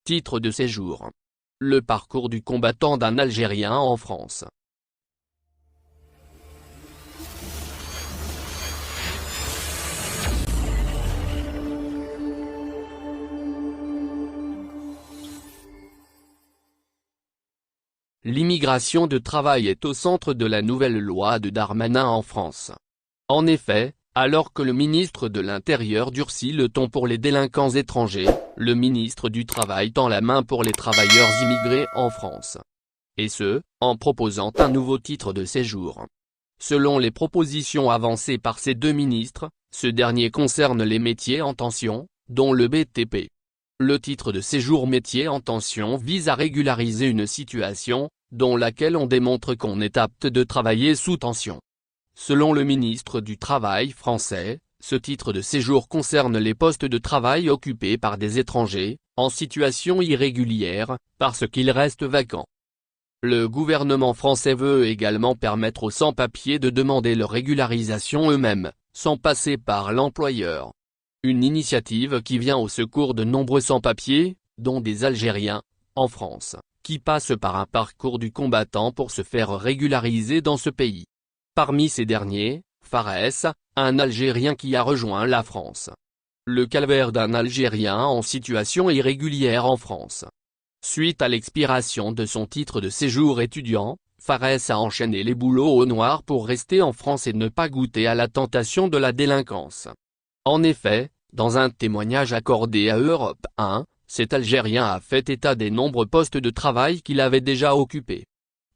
Titre de séjour. Le parcours du combattant d'un Algérien en France. L'immigration de travail est au centre de la nouvelle loi de Darmanin en France. En effet, alors que le ministre de l'Intérieur durcit le ton pour les délinquants étrangers, le ministre du Travail tend la main pour les travailleurs immigrés en France. Et ce, en proposant un nouveau titre de séjour. Selon les propositions avancées par ces deux ministres, ce dernier concerne les métiers en tension, dont le BTP. Le titre de séjour métier en tension vise à régulariser une situation, dont laquelle on démontre qu'on est apte de travailler sous tension. Selon le ministre du Travail français, ce titre de séjour concerne les postes de travail occupés par des étrangers, en situation irrégulière, parce qu'ils restent vacants. Le gouvernement français veut également permettre aux sans-papiers de demander leur régularisation eux-mêmes, sans passer par l'employeur. Une initiative qui vient au secours de nombreux sans-papiers, dont des Algériens, en France, qui passent par un parcours du combattant pour se faire régulariser dans ce pays. Parmi ces derniers, Fares, un Algérien qui a rejoint la France. Le calvaire d'un Algérien en situation irrégulière en France. Suite à l'expiration de son titre de séjour étudiant, Fares a enchaîné les boulots au noir pour rester en France et ne pas goûter à la tentation de la délinquance. En effet, dans un témoignage accordé à Europe 1, cet Algérien a fait état des nombreux postes de travail qu'il avait déjà occupés.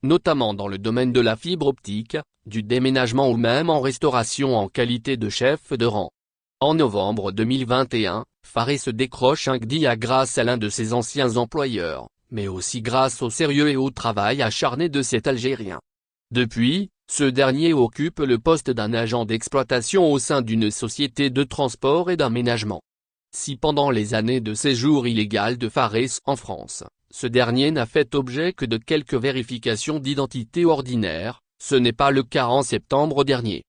Notamment dans le domaine de la fibre optique, du déménagement ou même en restauration en qualité de chef de rang. En novembre 2021, Fares se décroche un CDI grâce à l'un de ses anciens employeurs, mais aussi grâce au sérieux et au travail acharné de cet Algérien. Depuis, ce dernier occupe le poste d'un agent d'exploitation au sein d'une société de transport et d'aménagement. Si pendant les années de séjour illégal de Fares en France, ce dernier n'a fait objet que de quelques vérifications d'identité ordinaires, ce n'est pas le cas en septembre dernier.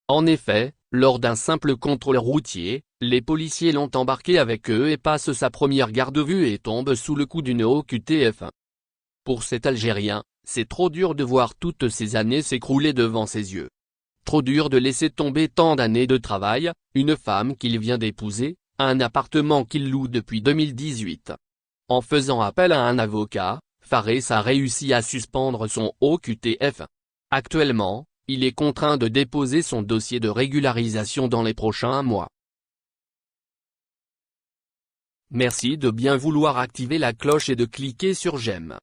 En effet, lors d'un simple contrôle routier, les policiers l'ont embarqué avec eux et passe sa première garde-vue et tombe sous le coup d'une OQTF. Pour cet Algérien, c'est trop dur de voir toutes ces années s'écrouler devant ses yeux. Trop dur de laisser tomber tant d'années de travail, une femme qu'il vient d'épouser, un appartement qu'il loue depuis 2018. En faisant appel à un avocat, Fares a réussi à suspendre son OQTF. Actuellement, il est contraint de déposer son dossier de régularisation dans les prochains mois. Merci de bien vouloir activer la cloche et de cliquer sur j'aime.